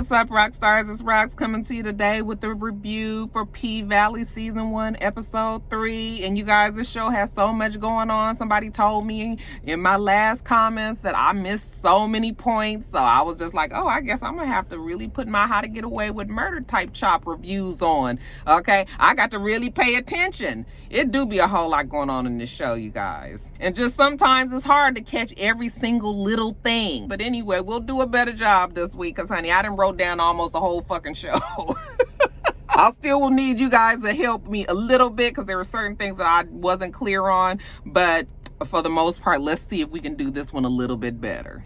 What's up, rock stars? It's Rox coming to you today with the review for P-Valley Season 1, Episode 3. And you guys, this show has so much going on. Somebody told me in my last comments that I missed so many points. So I was just like, oh, I guess I'm going to have to really put my How to Get Away with Murder type chop reviews on. Okay? I got to really pay attention. It do be a whole lot going on in this show, you guys. And just sometimes it's hard to catch every single little thing. But anyway, we'll do a better job this week because, honey, I done wrote down almost the whole fucking show. I still will need you guys to help me a little bit because there were certain things that I wasn't clear on. But for the most part, let's see if we can do this one a little bit better.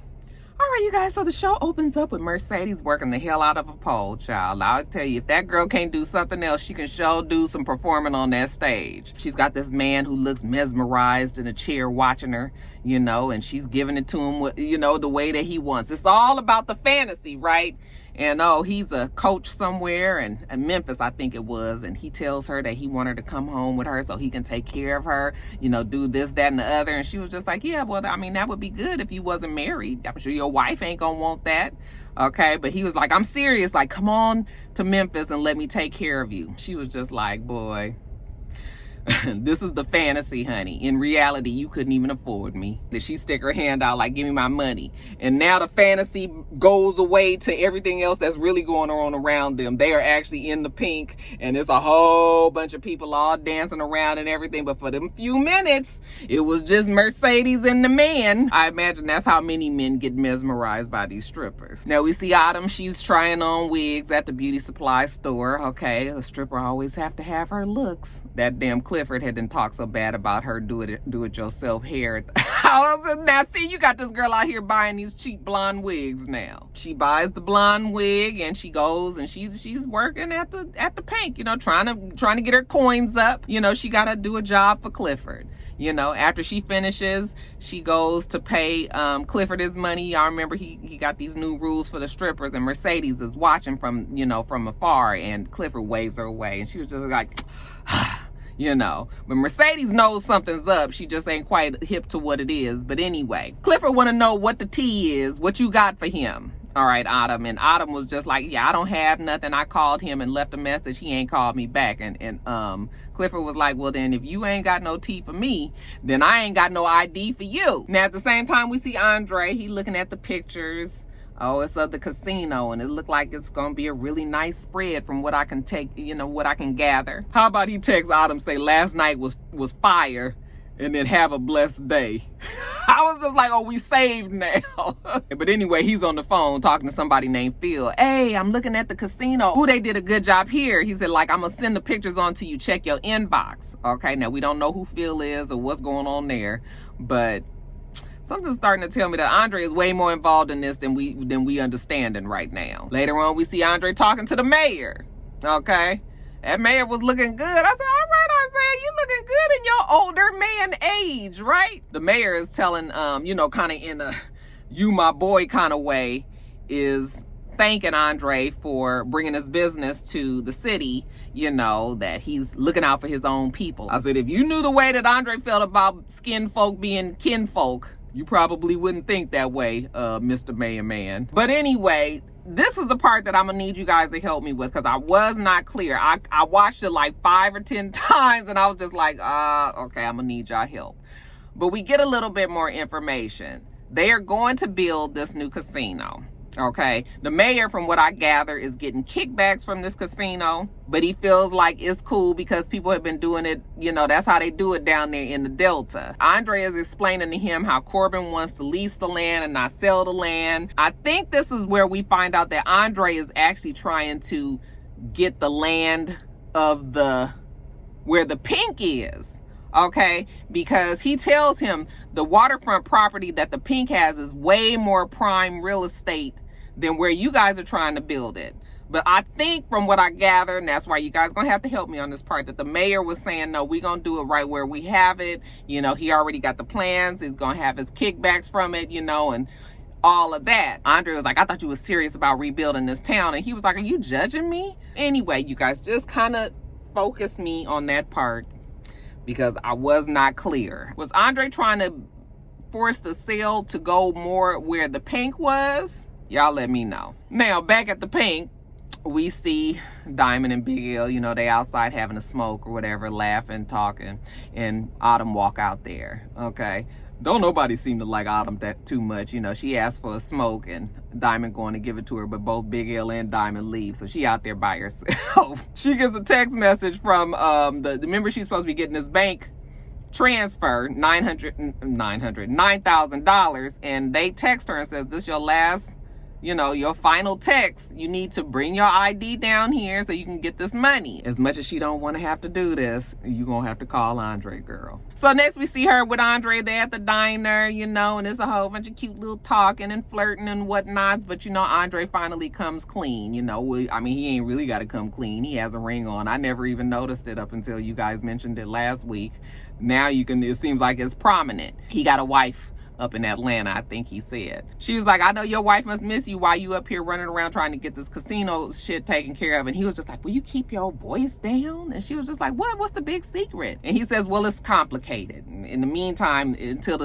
All right, you guys, so the show opens up with Mercedes working the hell out of a pole, child. I'll tell you, if that girl can't do something else, she can sure do some performing on that stage. She's got this man who looks mesmerized in a chair watching her, you know, and she's giving it to him, you know, the way that he wants. It's all about the fantasy, right? And oh, he's a coach somewhere in Memphis, I think it was, and he tells her that he wanted her to come home with her so he can take care of her, you know, do this, that, and the other. And she was just like, yeah, well, I mean, that would be good if you wasn't married. I'm sure your wife ain't gonna want that. Okay, but he was like, I'm serious, like, come on to Memphis and let me take care of you. She was just like, boy, this is the fantasy, honey. In reality, you couldn't even afford me. Did she stick her hand out like, give me my money? And now the fantasy goes away to everything else that's really going on around them. They are actually in the pink, and there's a whole bunch of people all dancing around and everything. But for them few minutes, it was just Mercedes and the man. I imagine that's how many men get mesmerized by these strippers. Now we see Autumn. She's trying on wigs at the beauty supply store. Okay, a stripper always have to have her looks. That damn Clifford had been talked so bad about her do-it-yourself hair. Now, see, you got this girl out here buying these cheap blonde wigs now. She buys the blonde wig and she goes and she's working at the pink, you know, trying to get her coins up. You know, she got to do a job for Clifford. You know, after she finishes, she goes to pay Clifford his money. Y'all remember he got these new rules for the strippers, and Mercedes is watching from afar, and Clifford waves her away, and she was just like, you know. But Mercedes knows something's up. She just ain't quite hip to what it is. But anyway, Clifford want to know what the tea is, what you got for him. All right, Autumn. And Autumn was just like, yeah, I don't have nothing. I called him and left a message. He ain't called me back. And Clifford was like, well, then if you ain't got no tea for me, then I ain't got no ID for you. Now, at the same time, we see Andre. He looking at the pictures. Oh, it's of the casino, and it looked like it's gonna be a really nice spread from what I can take, you know, what I can gather. How about he texts Autumn, say last night was fire, and then have a blessed day. I was just like, oh, we saved now. But anyway, he's on the phone talking to somebody named Phil. Hey, I'm looking at the casino. Ooh, they did a good job here. He said, like, I'm gonna send the pictures on to you. Check your inbox. Okay, now we don't know who Phil is or what's going on there, but something's starting to tell me that Andre is way more involved in this than we understanding right now. Later on, we see Andre talking to the mayor. Okay, that mayor was looking good. I said, all right, Isaiah, you looking good in your older man age, right? The mayor is telling, you know, kind of in a you my boy kind of way, is thanking Andre for bringing his business to the city, you know, that he's looking out for his own people. I said, if you knew the way that Andre felt about skin folk being kinfolk, you probably wouldn't think that way, Mr. Mayor Man. But anyway, this is the part that I'm gonna need you guys to help me with because I was not clear. I watched it like 5 or 10 times and I was just like, okay, I'm gonna need y'all help. But we get a little bit more information. They are going to build this new casino. Okay, the mayor, from what I gather, is getting kickbacks from this casino, but he feels like it's cool because people have been doing it, you know, that's how they do it down there in the Delta. Andre is explaining to him how Corbin wants to lease the land and not sell the land. I think this is where we find out that Andre is actually trying to get the land of where the pink is. Okay, because he tells him the waterfront property that the pink has is way more prime real estate than where you guys are trying to build it. But I think from what I gather, and that's why you guys gonna have to help me on this part, that the mayor was saying, no, we're gonna do it right where we have it. You know, he already got the plans. He's gonna have his kickbacks from it, you know, and all of that. Andre was like, I thought you was serious about rebuilding this town. And he was like, are you judging me? Anyway, you guys just kind of focus me on that part because I was not clear. Was Andre trying to force the sale to go more where the pink was? Y'all let me know. Now, back at the Pink, we see Diamond and Big L, you know, they outside having a smoke or whatever, laughing, talking, and Autumn walk out there, okay? Don't nobody seem to like Autumn that too much. You know, she asked for a smoke and Diamond going to give it to her, but both Big L and Diamond leave. So she out there by herself. She gets a text message from the member she's supposed to be getting this bank transfer, $9,000. And they text her and says, this your last, you know, your final text. You need to bring your ID down here so you can get this money. As much as she don't want to have to do this, you gonna have to call Andre, girl. So next we see her with Andre there at the diner, you know, and there's a whole bunch of cute little talking and flirting and whatnots. But, you know, Andre finally comes clean, you know. I mean, he ain't really got to come clean. He has a ring on. I never even noticed it up until you guys mentioned it last week. Now you can, it seems like it's prominent. He got a wife up in Atlanta, I think he said. She was like, I know your wife must miss you while you up here running around trying to get this casino shit taken care of. And he was just like, will you keep your voice down? And she was just like, what's the big secret? And he says, well, it's complicated. In the meantime, until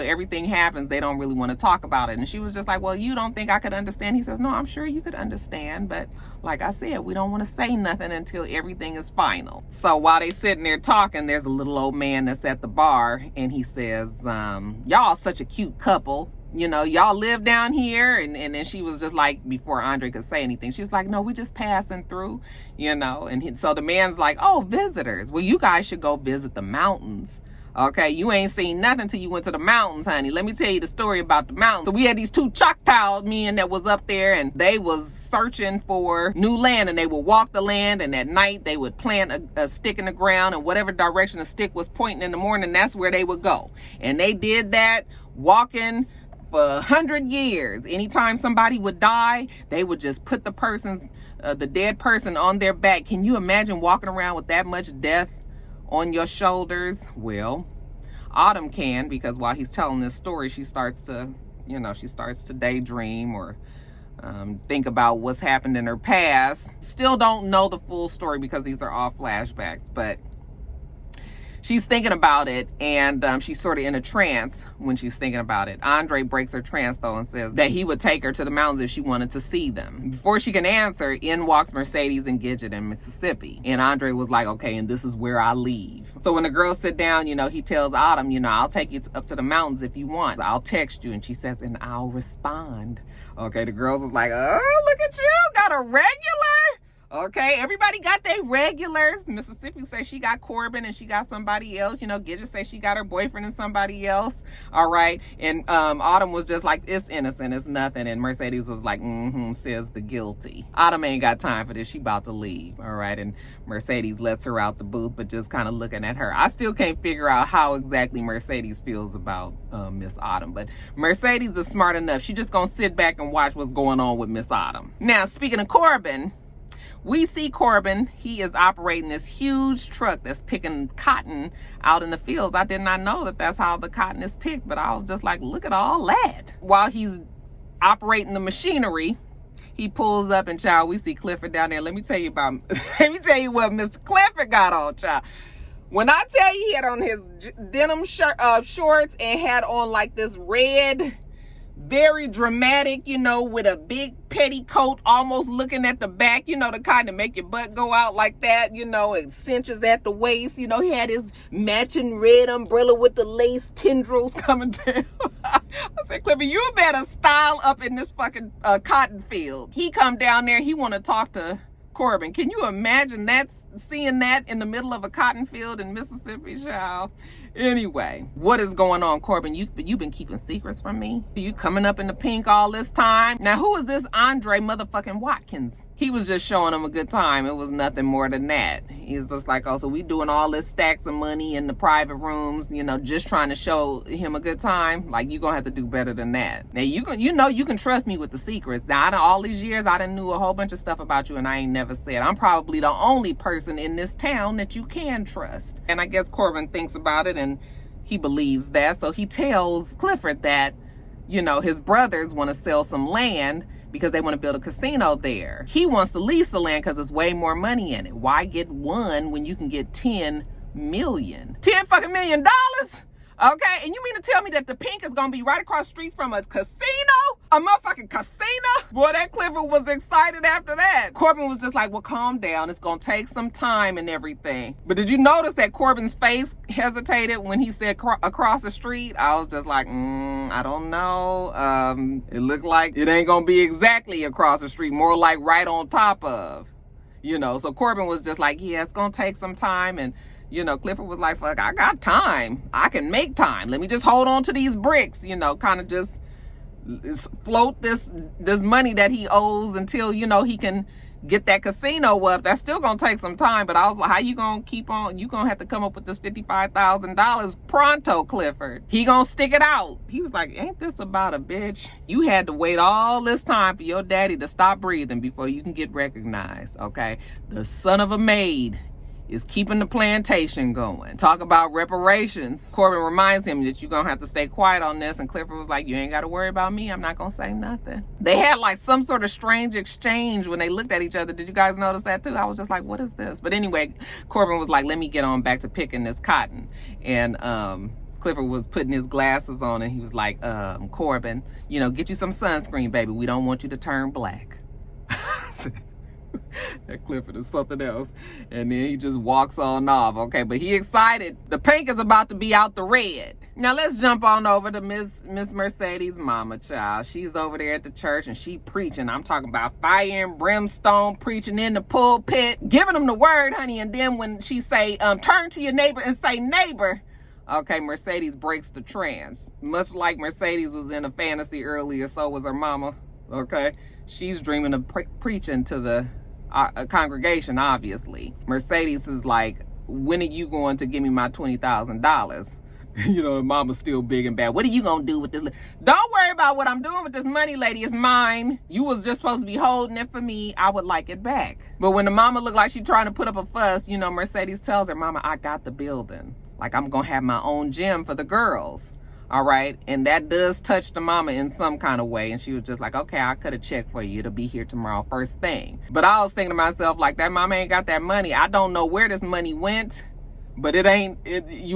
everything happens, they don't really want to talk about it. And she was just like, well, you don't think I could understand? He says, no, I'm sure you could understand. But like I said, we don't want to say nothing until everything is final. So while they sitting there talking, there's a little old man that's at the bar, and he says, y'all such a cute couple, you know, y'all live down here. And then she was just like, before Andre could say anything, she was like, no, we just passing through, you know. And so the man's like, oh, visitors, well, you guys should go visit the mountains. Okay, you ain't seen nothing till you went to the mountains, honey. Let me tell you the story about the mountains. So we had these two Choctaw men that was up there, and they was searching for new land, and they would walk the land, and at night they would plant a stick in the ground, and whatever direction the stick was pointing in the morning, that's where they would go. And they did that walking for 100 years. Anytime somebody would die, they would just put the dead person on their back. Can you imagine walking around with that much death on your shoulders? Well, Autumn can, because while he's telling this story, she starts to daydream or think about what's happened in her past. Still don't know the full story because these are all flashbacks, but she's thinking about it, and she's sort of in a trance when she's thinking about it. Andre breaks her trance, though, and says that he would take her to the mountains if she wanted to see them. Before she can answer, in walks Mercedes and Gidget in Mississippi. And Andre was like, okay, and this is where I leave. So when the girls sit down, you know, he tells Autumn, you know, I'll take you up to the mountains if you want. I'll text you. And she says, and I'll respond. Okay, the girls was like, oh, look at you, got a regular? Okay, everybody got their regulars. Mississippi says she got Corbin and she got somebody else. You know, Gidget says she got her boyfriend and somebody else. All right. And Autumn was just like, it's innocent, it's nothing. And Mercedes was like, says the guilty. Autumn ain't got time for this. She about to leave. All right. And Mercedes lets her out the booth, but just kind of looking at her. I still can't figure out how exactly Mercedes feels about Miss Autumn. But Mercedes is smart enough. She just gonna sit back and watch what's going on with Miss Autumn. Now, speaking of Corbin, we see Corbin. He is operating this huge truck that's picking cotton out in the fields. I did not know that that's how the cotton is picked, but I was just like, look at all that. While he's operating the machinery, he pulls up, and child, we see Clifford down there. Let me tell you what Mr. Clifford got on, child. When I tell you, he had on his denim shorts and had on like this red, very dramatic, you know, with a big petticoat almost looking at the back, you know, the kind to make your butt go out like that, you know, and cinches at the waist. You know, he had his matching red umbrella with the lace tendrils coming down. I said, Clifford, you better style up in this fucking cotton field. He come down there, he want to talk to Corbin. Can you imagine that, seeing that in the middle of a cotton field in Mississippi, child? Anyway, what is going on, Corbin? You've been keeping secrets from me? You coming up in the Pink all this time? Now, who is this Andre motherfucking Watkins? He was just showing him a good time. It was nothing more than that. He was just like, oh, so we doing all this stacks of money in the private rooms, you know, just trying to show him a good time? Like, you gonna have to do better than that. Now, you can trust me with the secrets. Now, all these years, I done knew a whole bunch of stuff about you, and I ain't never said. I'm probably the only person in this town that you can trust. And I guess Corbin thinks about it, and he believes that. So he tells Clifford that, you know, his brothers want to sell some land because they want to build a casino there. He wants to lease the land because there's way more money in it. Why get one when you can get 10 million? $10 fucking million? Okay, and you mean to tell me that the Pink is gonna be right across the street from a casino? A motherfucking casino? Boy, that Clifford was excited after that. Corbin was just like, well, calm down. It's gonna take some time and everything. But did you notice that Corbin's face hesitated when he said across the street? I was just like, I don't know. It looked like it ain't gonna be exactly across the street, more like right on top of. You know, so Corbin was just like, yeah, it's gonna take some time. And you know, Clifford was like, fuck, I got time. I can make time. Let me just hold on to these bricks, you know, kind of just float this money that he owes until, you know, he can get that casino up. That's still going to take some time. But I was like, how you going to keep on? You going to have to come up with this $55,000 pronto, Clifford. He going to stick it out. He was like, ain't this about a bitch? You had to wait all this time for your daddy to stop breathing before you can get recognized, okay? The son of a maid is keeping the plantation going. Talk about reparations. Corbin reminds him that you're gonna have to stay quiet on this, and Clifford was like, you ain't gotta worry about me, I'm not gonna say nothing. They had like some sort of strange exchange when they looked at each other. Did you guys notice that too? I was just like, what is this? But anyway, Corbin was like, let me get on back to picking this cotton. And Clifford was putting his glasses on, and he was like, Corbin, you know, get you some sunscreen, baby. We don't want you to turn black. That Clifford is something else. And then he just walks on off. Okay, but he excited. The Pink is about to be out the red. Now let's jump on over to Miss Mercedes' mama, child. She's over there at the church and she preaching. I'm talking about fire and brimstone, preaching in the pulpit, giving them the word, honey. And then when she say, turn to your neighbor and say, neighbor. Okay, Mercedes breaks the trance. Much like Mercedes was in a fantasy earlier, so was her mama. Okay, she's dreaming of preaching to the congregation, obviously. Mercedes is like, when are you going to give me my $20,000? You know, mama's still big and bad. What are you gonna do with this? Don't worry about what I'm doing with this money, lady. It's mine. You was just supposed to be holding it for me. I would like it back. But when the mama looked like she's trying to put up a fuss, you know, Mercedes tells her, mama, I got the building. Like, I'm gonna have my own gym for the girls. All right, and that does touch the mama in some kind of way. And she was just like, okay, I cut a check for you. It'll be here tomorrow first thing. But I was thinking to myself, like, that mama ain't got that money. I don't know where this money went, but you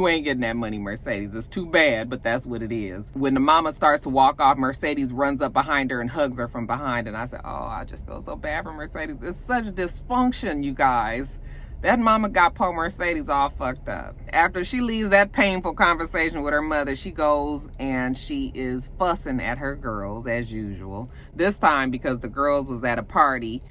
ain't getting that money, Mercedes. It's too bad, but that's what it is. When the mama starts to walk off, Mercedes runs up behind her and hugs her from behind. And I said, oh, I just feel so bad for Mercedes. It's such dysfunction, you guys. That mama got poor Mercedes all fucked up. After she leaves that painful conversation with her mother, she goes and she is fussing at her girls as usual. This time because the girls was at a party,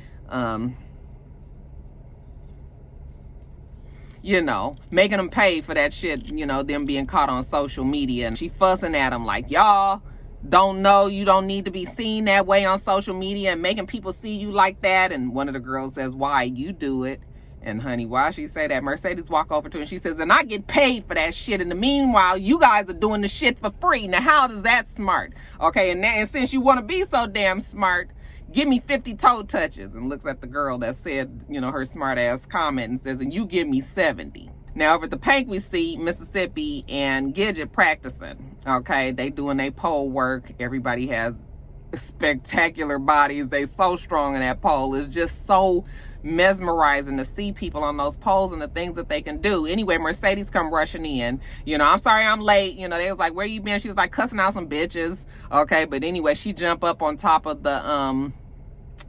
you know, making them pay for that shit, you know, them being caught on social media. And she fussing at them like, y'all don't know, you don't need to be seen that way on social media and making people see you like that. And one of the girls says, why? You do it. And honey, why she say that? Mercedes walk over to her and she says, and I get paid for that shit. In the meanwhile, you guys are doing the shit for free. Now, how is that smart? Okay, and since you want to be so damn smart, give me 50 toe touches. And looks at the girl that said, you know, her smart ass comment and says, and you give me 70. Now, over at the Pink, we see Mississippi and Gidget practicing. Okay, they doing their pole work. Everybody has spectacular bodies. They so strong in that pole. It's just so mesmerizing to see people on those poles and the things that they can do. Anyway, Mercedes come rushing in. You know, I'm sorry I'm late. You know, they was like, where you been? She was like cussing out some bitches. Okay, but anyway, she jump up on top of the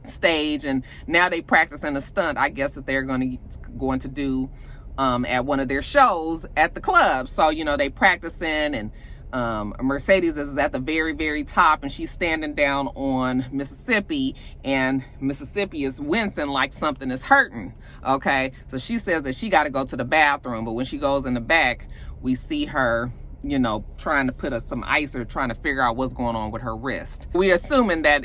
stage, and now they practicing a stunt, I guess, that they're going to do at one of their shows at the club. So, you know, they practicing, and Mercedes is at the very, very top, and she's standing down on Mississippi, and Mississippi is wincing like something is hurting. Okay, so she says that she got to go to the bathroom, but when she goes in the back, we see her, you know, trying to put some ice or trying to figure out what's going on with her wrist. We're assuming that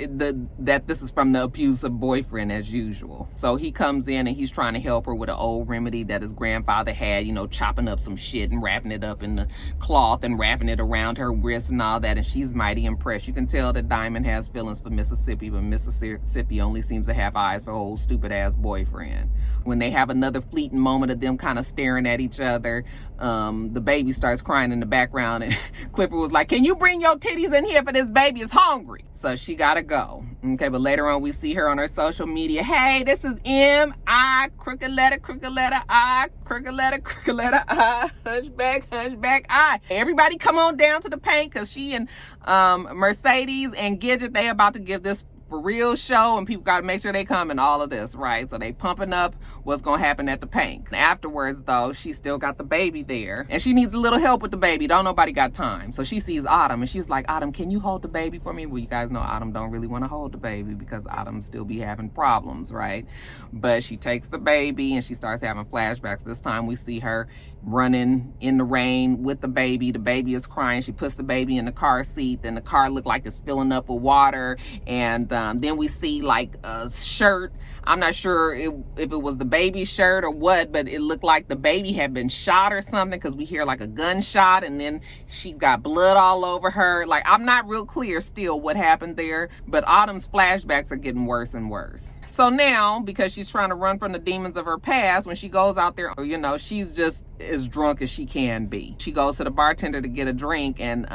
that this is from the abusive boyfriend as usual. So he comes in and he's trying to help her with an old remedy that his grandfather had, you know, chopping up some shit and wrapping it up in the cloth and wrapping it around her wrist and all that. And she's mighty impressed. You can tell that Diamond has feelings for Mississippi, but Mississippi only seems to have eyes for her old stupid ass boyfriend. When they have another fleeting moment of them kind of staring at each other, the baby starts crying in the background, and Clifford was like, can you bring your titties in here for this baby is hungry? So she gotta go. Okay, but later on we see her on her social media. Hey, this is M.I. crooked letter I, crooked letter I, hunchback I. Everybody come on down to the paint, because she and Mercedes and Gidget, they about to give this for real show, and people got to make sure they come and all of this, right? So they pumping up what's gonna happen at the paint. Afterwards though, she still got the baby there, and she needs a little help with the baby. Don't nobody got time. So she sees Autumn, and she's like, Autumn, can you hold the baby for me? Well, you guys know Autumn don't really want to hold the baby, because Autumn still be having problems, right? But she takes the baby and she starts having flashbacks. This time we see her running in the rain with the baby. The baby is crying. She puts the baby in the car seat. Then the car looked like it's filling up with water. And then we see like a shirt. I'm not sure if it was the baby's shirt or what, but it looked like the baby had been shot or something, because we hear like a gunshot, and then she got blood all over her. Like, I'm not real clear still what happened there, but Autumn's flashbacks are getting worse and worse. So now, because she's trying to run from the demons of her past, when she goes out there, you know, she's just as drunk as she can be. She goes to the bartender to get a drink, and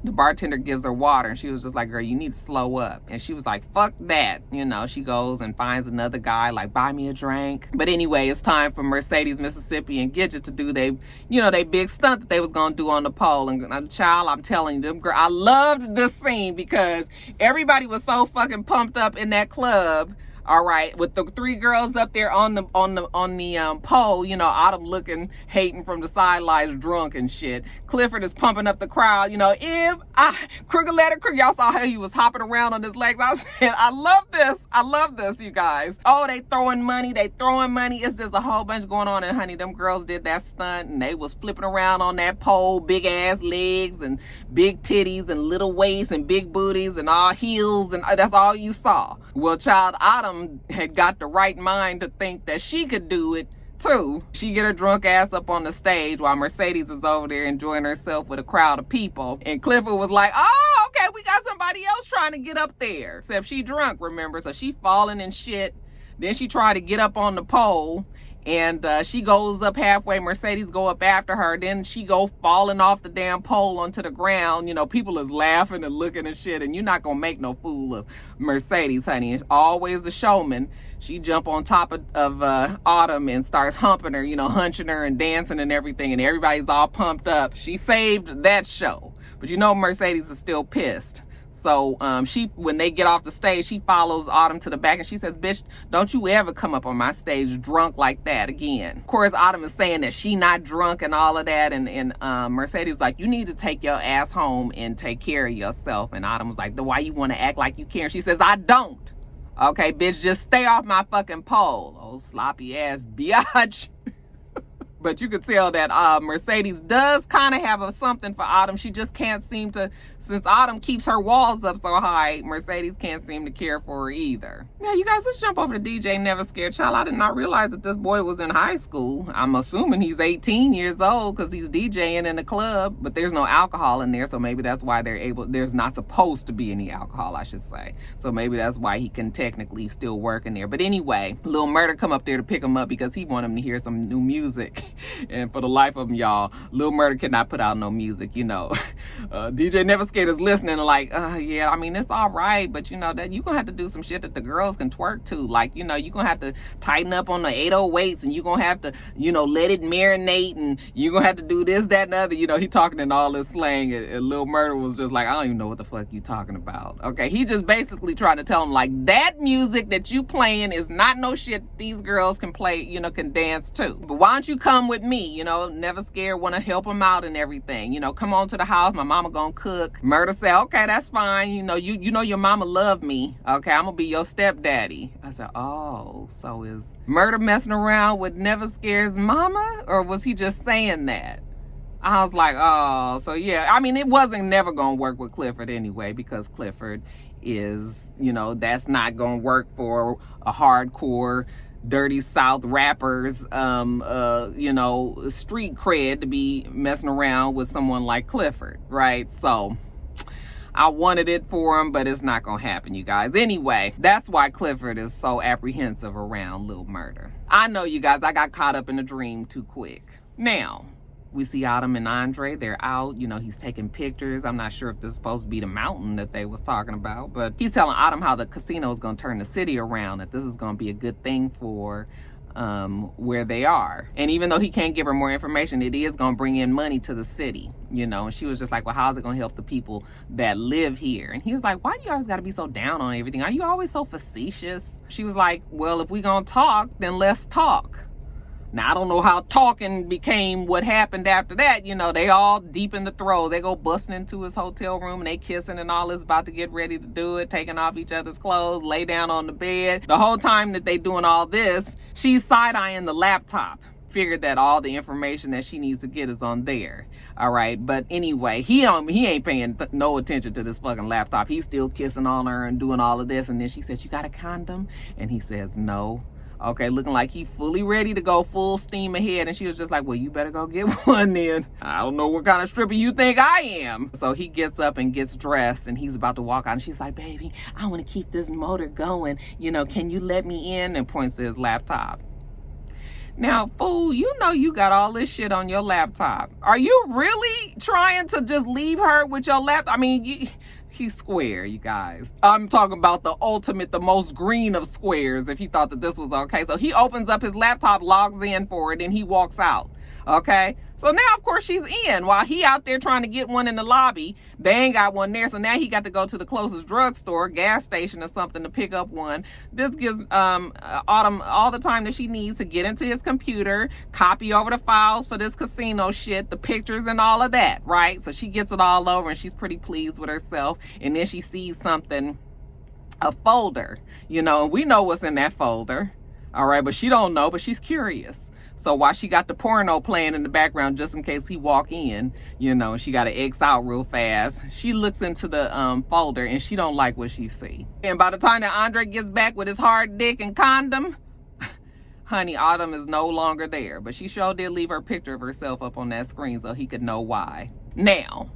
the bartender gives her water, and she was just like, girl, you need to slow up. And she was like, fuck that. You know, she goes and finds another guy, like, buy me a drink. But anyway, it's time for Mercedes, Mississippi, and Gidget to do they big stunt that they was gonna do on the pole. And child, I'm telling you, them girl, I loved this scene because everybody was so fucking pumped up in that club. All right, with the three girls up there on the pole, you know, Autumn looking, hating from the sidelines, drunk and shit. Clifford is pumping up the crowd, you know, crooked letter, y'all saw how he was hopping around on his legs. I said, I love this, you guys. Oh, they throwing money. It's just a whole bunch going on, and honey, them girls did that stunt, and they was flipping around on that pole, big ass legs and big titties and little waists and big booties and all heels, and that's all you saw. Well, child, Autumn had got the right mind to think that she could do it too. She get her drunk ass up on the stage while Mercedes is over there enjoying herself with a crowd of people. And Clifford was like, oh, okay, we got somebody else trying to get up there. Except she drunk, remember? So she falling and shit. Then she tried to get up on the pole, and she goes up halfway. Mercedes go up after her. Then she go falling off the damn pole onto the ground. You know, people is laughing and looking and shit, and you're not gonna make no fool of Mercedes, honey. It's always the showman. She jump on top of Autumn and starts humping her, you know, hunching her and dancing and everything, and everybody's all pumped up. She saved that show. But you know Mercedes is still pissed. So when they get off the stage, she follows Autumn to the back, and she says, bitch, don't you ever come up on my stage drunk like that again. Of course, Autumn is saying that she not drunk and all of that, and Mercedes like, you need to take your ass home and take care of yourself. And Autumn was like, why you want to act like you care? And she says, I don't. Okay, bitch, just stay off my fucking pole. Oh, sloppy ass biatch. But you could tell that Mercedes does kind of have something for Autumn. She just can't seem to, since Autumn keeps her walls up so high, Mercedes can't seem to care for her either. Now, you guys, let's jump over to DJ Never Scared. Child, I did not realize that this boy was in high school. I'm assuming he's 18 years old because he's DJing in the club, but there's no alcohol in there, so maybe that's why there's not supposed to be any alcohol, I should say. So maybe that's why he can technically still work in there. But anyway, Lil Murder come up there to pick him up because he wanted him to hear some new music. And for the life of them, y'all, Lil Murder cannot put out no music, you know. DJ Never Scared is listening and like, yeah, I mean, it's all right, but you know, that you're gonna have to do some shit that the girls can twerk to. Like, you know, you're gonna have to tighten up on the 808s, and you're gonna have to, you know, let it marinate, and you're gonna have to do this, that, and other. You know, he talking in all this slang, and Lil Murder was just like, I don't even know what the fuck you talking about. Okay, he just basically trying to tell him, like, that music that you playing is not no shit these girls can play, you know, can dance to. But why don't you come with me? You know, Never Scared, want to help him out and everything. You know, come on to the house, my mama gonna cook. Murder said, okay, that's fine. You know, you know your mama love me. Okay, I'm gonna be your stepdaddy. I said, oh, so is Murder messing around with Never Scared's mama? Or was he just saying that? I was like, oh, so yeah. I mean, it wasn't never gonna work with Clifford anyway, because Clifford is, you know, that's not gonna work for a hardcore Dirty South rappers, you know, street cred to be messing around with someone like Clifford, right? So I wanted it for him, but it's not gonna happen, you guys. Anyway, that's why Clifford is so apprehensive around Lil Murder. I know, you guys, I got caught up in a dream too quick. Now, we see Autumn and Andre. They're out. You know, he's taking pictures. I'm not sure if this is supposed to be the mountain that they was talking about, but he's telling Autumn how the casino is going to turn the city around, that this is going to be a good thing for where they are. And even though he can't give her more information, it is going to bring in money to the city, you know. And she was just like, well, how's it going to help the people that live here? And he was like, why do you always got to be so down on everything? Are you always so facetious? She was like, well, if we going to talk, then let's talk. Now, I don't know how talking became what happened after that. You know, they all deep in the throes. They go busting into his hotel room and they kissing and all this, about to get ready to do it, taking off each other's clothes, lay down on the bed. The whole time that they doing all this, she's side-eyeing the laptop. Figured that all the information that she needs to get is on there. All right. But anyway, he ain't paying no attention to this fucking laptop. He's still kissing on her and doing all of this. And then she says, you got a condom? And he says, no. Okay, looking like he fully ready to go full steam ahead. And she was just like, well, you better go get one then. I don't know what kind of stripper you think I am. So he gets up and gets dressed and he's about to walk out. And she's like, baby, I want to keep this motor going. You know, can you let me in? And points to his laptop. Now, fool, you know you got all this shit on your laptop. Are you really trying to just leave her with your laptop? I mean, he's square, you guys. I'm talking about the ultimate, the most green of squares, if he thought that this was okay. So he opens up his laptop, logs in for it, and he walks out. Okay? So now, of course, she's in while he out there trying to get one in the lobby. They ain't got one there. So now he got to go to the closest drugstore, gas station or something to pick up one. This gives Autumn all the time that she needs to get into his computer, copy over the files for this casino shit, the pictures and all of that, right? So she gets it all over and she's pretty pleased with herself. And then she sees something, a folder, you know, and we know what's in that folder. All right, but she don't know, but she's curious. So while she got the porno playing in the background, just in case he walk in, you know, she got to X out real fast. She looks into the folder and she don't like what she see. And by the time that Andre gets back with his hard dick and condom, honey, Autumn is no longer there. But she sure did leave her picture of herself up on that screen so he could know why. Now,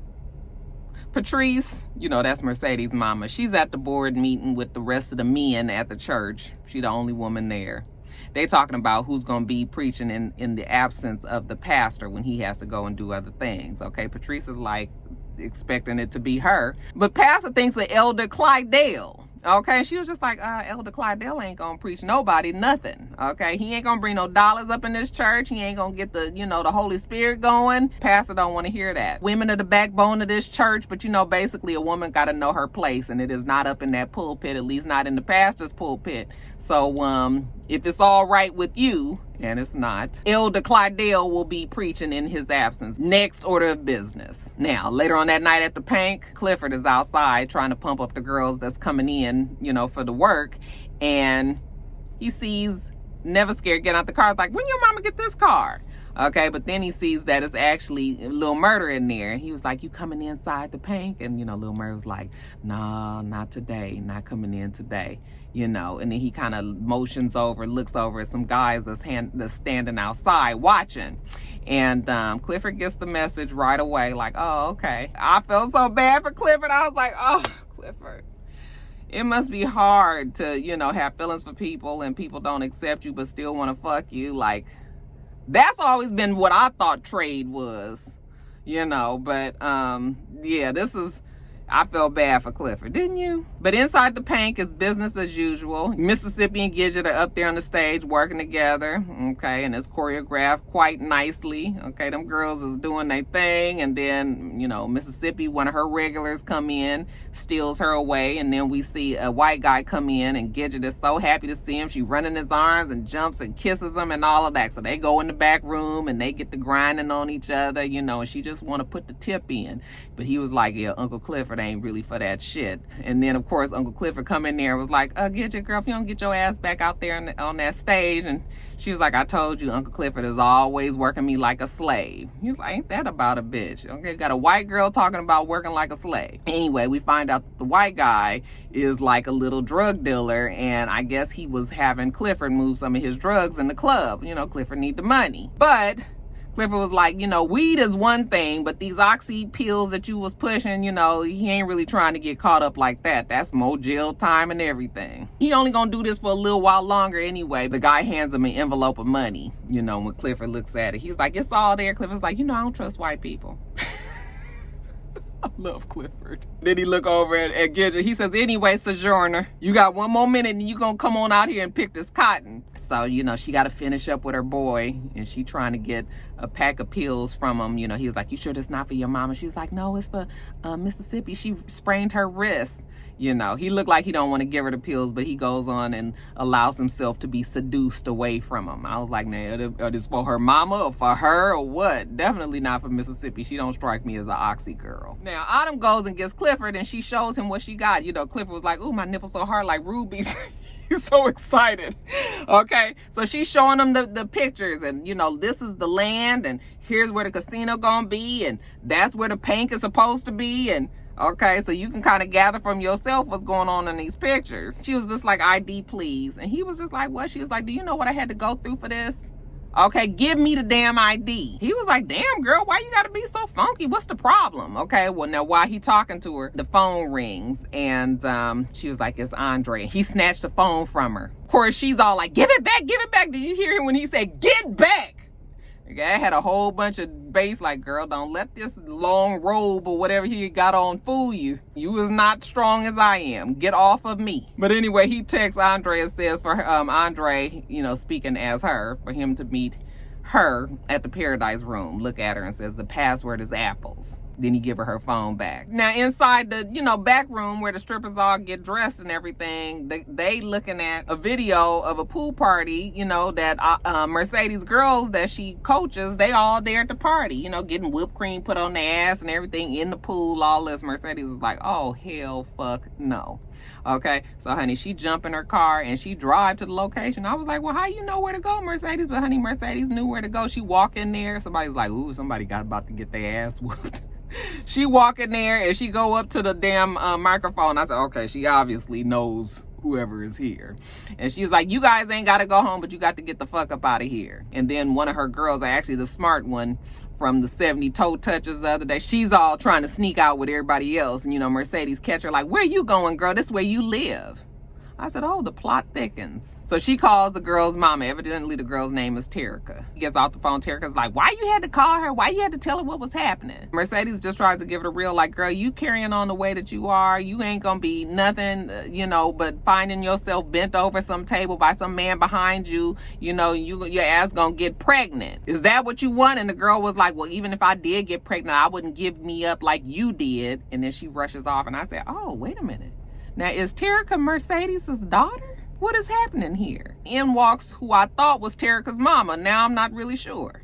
Patrice, you know, that's Mercedes' mama. She's at the board meeting with the rest of the men at the church. She the only woman there. They talking about who's going to be preaching in the absence of the pastor when he has to go and do other things. Okay, Patrice is like expecting it to be her. But pastor thinks of Elder Clydell. Okay, she was just like, Elder Clydell ain't gonna preach nobody nothing. Okay, he ain't gonna bring no dollars up in this church. He ain't gonna get the, you know, the Holy Spirit going. Pastor don't want to hear that. Women are the backbone of this church, but you know, basically a woman got to know her place, and it is not up in that pulpit, at least not in the pastor's pulpit. So, if it's all right with you, and it's not, Elder Clydell will be preaching in his absence. Next order of business. Now, later on that night at the Pank, Clifford is outside trying to pump up the girls that's coming in, you know, for the work. And he sees Never Scared get out the car. It's like, when your mama get this car? Okay, but then he sees that it's actually Lil Murder in there. He was like, you coming inside the Pank? And, you know, Lil Murder was like, nah, not today. Not coming in today. You know, and then he kind of motions over, looks over at some guys that's standing outside watching. And Clifford gets the message right away, like, oh, okay. I felt so bad for Clifford. I was like, oh, Clifford. It must be hard to, you know, have feelings for people and people don't accept you but still want to fuck you. Like, that's always been what I thought trade was, you know. But, yeah, I felt bad for Clifford, didn't you? But inside the Pank is business as usual. Mississippi and Gidget are up there on the stage working together, okay, and it's choreographed quite nicely, okay. Them girls is doing their thing, and then, you know, Mississippi, one of her regulars come in, steals her away, and then we see a white guy come in, and Gidget is so happy to see him. She runs in his arms and jumps and kisses him and all of that. So they go in the back room, and they get to grinding on each other, you know, and she just want to put the tip in. But he was like, yeah, Uncle Clifford ain't really for that shit. And then, of course, Uncle Clifford come in there and was like, get your girl, if you don't get your ass back out there on that stage. And she was like, I told you, Uncle Clifford is always working me like a slave. He was like, ain't that about a bitch? Okay, got a white girl talking about working like a slave. Anyway, we find out that the white guy is like a little drug dealer, and I guess he was having Clifford move some of his drugs in the club. You know, Clifford need the money. But Clifford was like, you know, weed is one thing, but these oxy pills that you was pushing, you know, he ain't really trying to get caught up like that. That's more jail time and everything. He only gonna do this for a little while longer anyway. The guy hands him an envelope of money, you know, when Clifford looks at it. He was like, it's all there. Clifford's like, you know, I don't trust white people. I love Clifford. Then he look over at Gidget. He says, anyway, Sojourner, you got one more minute and you gonna come on out here and pick this cotton. So, you know, she got to finish up with her boy, and she trying to get a pack of pills from him. You know, he was like, you sure this not for your mama? She was like, no, it's for Mississippi. She sprained her wrist. You know, he looked like he don't want to give her the pills, but he goes on and allows himself to be seduced away from him. I was like, nah, are this for her mama or for her or what? Definitely not for Mississippi. She don't strike me as an oxy girl. Now, Autumn goes and gets Clifford, and she shows him what she got. You know, Clifford was like, ooh, my nipple's so hard like rubies. He's so excited. Okay, so she's showing him the pictures, and you know, this is the land, and here's where the casino gonna be, and that's where the paint is supposed to be, and okay, so you can kind of gather from yourself what's going on in these pictures. She was just like, ID please. And he was just like, what? She was like, do you know what I had to go through for this? Okay, give me the damn ID. He was like, damn girl, why you gotta be so funky? What's the problem? Okay, well now while he talking to her, the phone rings, and she was like, it's Andre. He snatched the phone from her. Of course, she's all like, give it back, give it back. Did you hear him when he said, get back? Okay, I had a whole bunch of bass like, girl, don't let this long robe or whatever he got on fool you. You is not strong as I am. Get off of me. But anyway, he texts Andre and says for Andre, you know, speaking as her, for him to meet her at the Paradise Room. Look at her and says the password is apples. Then he give her phone back. Now inside the, you know, back room where the strippers all get dressed and everything, they looking at a video of a pool party, you know, that Mercedes girls that she coaches, they all there at the party, you know, getting whipped cream put on their ass and everything in the pool, all this. Mercedes was like, oh, hell, fuck, no. Okay, so honey, she jump in her car and she drive to the location. I was like, well, how you know where to go, Mercedes? But honey, Mercedes knew where to go. She walk in there. Somebody's like, ooh, somebody got about to get their ass whooped. She walk in there and she go up to the damn microphone. I said, okay, she obviously knows whoever is here. And she's like, you guys ain't got to go home, but you got to get the fuck up out of here. And then one of her girls, actually the smart one from the 70 toe touches the other day, she's all trying to sneak out with everybody else. And, you know, Mercedes catch her like, where you going, girl? This is where you live. I said, oh, the plot thickens. So she calls the girl's mama. Evidently, the girl's name is Terica. He gets off the phone. Terica's like, why you had to call her? Why you had to tell her what was happening? Mercedes just tries to give it a real, like, girl, you carrying on the way that you are. You ain't gonna be nothing, you know, but finding yourself bent over some table by some man behind you. You know, your ass gonna get pregnant. Is that what you want? And the girl was like, well, even if I did get pregnant, I wouldn't give me up like you did. And then she rushes off. And I said, oh, wait a minute. Now, is Terica Mercedes' daughter? What is happening here? In walks who I thought was Terica's mama. Now I'm not really sure.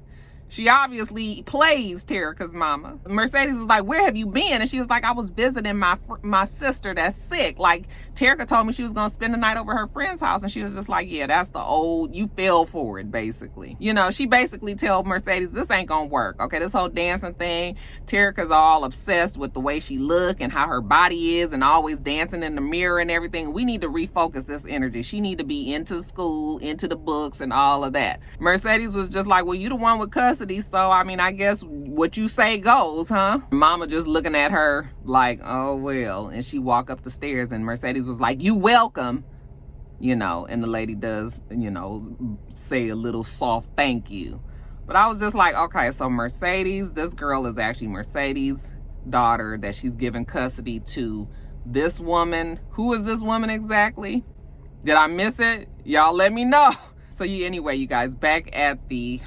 She obviously plays Terica's mama. Mercedes was like, where have you been? And she was like, I was visiting my sister that's sick. Like, Terica told me she was going to spend the night over her friend's house. And she was just like, yeah, that's the old, you fell for it, basically. You know, she basically told Mercedes, this ain't going to work. Okay, this whole dancing thing, Terica's all obsessed with the way she look and how her body is and always dancing in the mirror and everything. We need to refocus this energy. She need to be into school, into the books and all of that. Mercedes was just like, well, you the one with custody. So, I mean, I guess what you say goes, huh? Mama just looking at her like, oh, well. And she walk up the stairs and Mercedes was like, you welcome, you know, and the lady does, you know, say a little soft thank you. But I was just like, okay, so Mercedes, this girl is actually Mercedes' daughter that she's given custody to this woman. Who is this woman exactly? Did I miss it? Y'all let me know. So anyway, you guys, back at the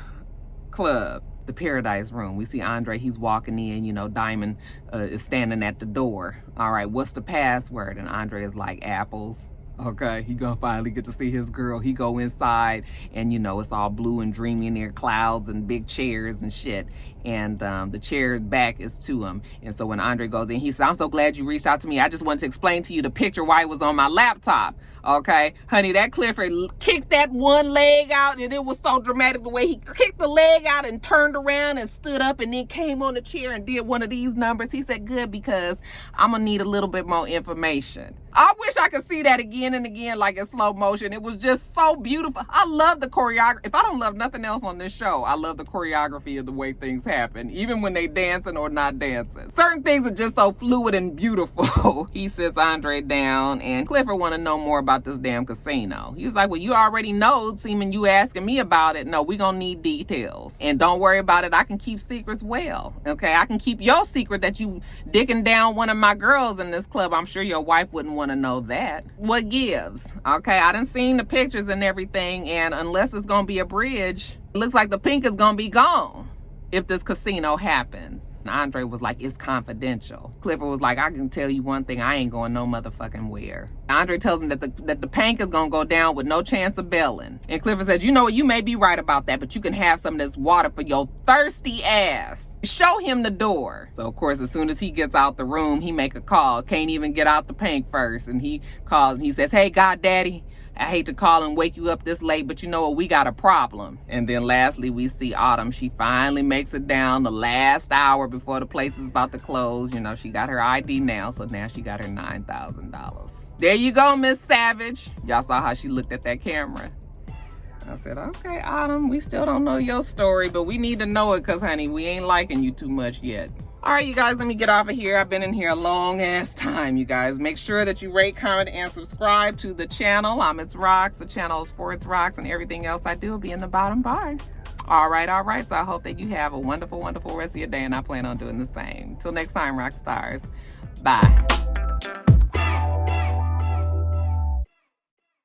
club, the Paradise Room, we see Andre. He's walking in, you know, Diamond is standing at the door. All right, what's the password? And Andre is like, apples. Okay, he gonna finally get to see his girl. He go inside and, you know, it's all blue and dreamy in there, clouds and big chairs and shit. and the chair back is to him. And so when Andre goes in, he says, I'm so glad you reached out to me. I just wanted to explain to you the picture why it was on my laptop. Okay, honey, that Clifford kicked that one leg out, and it was so dramatic the way he kicked the leg out and turned around and stood up and then came on the chair and did one of these numbers. He said, good, because I'm gonna need a little bit more information. I wish I could see that again and again, like in slow motion. It was just so beautiful. I love the choreography. If I don't love nothing else on this show, I love the choreography of the way things happen, even when they dancing or not dancing. Certain things are just so fluid and beautiful. He sits Andre down, and Clifford want to know more about this damn casino. He was like, well, you already know, seeming you asking me about it. No, we gonna need details. And don't worry about it. I can keep secrets well. Okay, I can keep your secret that you dicking down one of my girls in this club. I'm sure your wife wouldn't want to know that. What gives? Okay, I done seen the pictures and everything, and unless it's gonna be a bridge, it looks like the pink is gonna be gone if this casino happens. And Andre was like, it's confidential. Clifford was like, I can tell you one thing, I ain't going no motherfucking where. Andre tells him that the pink is gonna go down with no chance of bailing. And Clifford says, you know what, you may be right about that, but you can have some of this water for your thirsty ass. Show him the door. So of course, as soon as he gets out the room, he make a call. Can't even get out the pink first. And he calls and he says, hey, goddaddy, I hate to call and wake you up this late, but you know what? We got a problem. And then lastly, we see Autumn. She finally makes it down the last hour before the place is about to close. You know, she got her ID now, so now she got her $9,000. There you go, Miss Savage. Y'all saw how she looked at that camera. I said, okay, Autumn, we still don't know your story, but we need to know it because, honey, we ain't liking you too much yet. All right, you guys, let me get off of here. I've been in here a long ass time, you guys. Make sure that you rate, comment, and subscribe to the channel. I'm itsrox. The channel is for itsrox, and everything else I do will be in the bottom bar. All right. So I hope that you have a wonderful, wonderful rest of your day, and I plan on doing the same. Till next time, rock stars. Bye.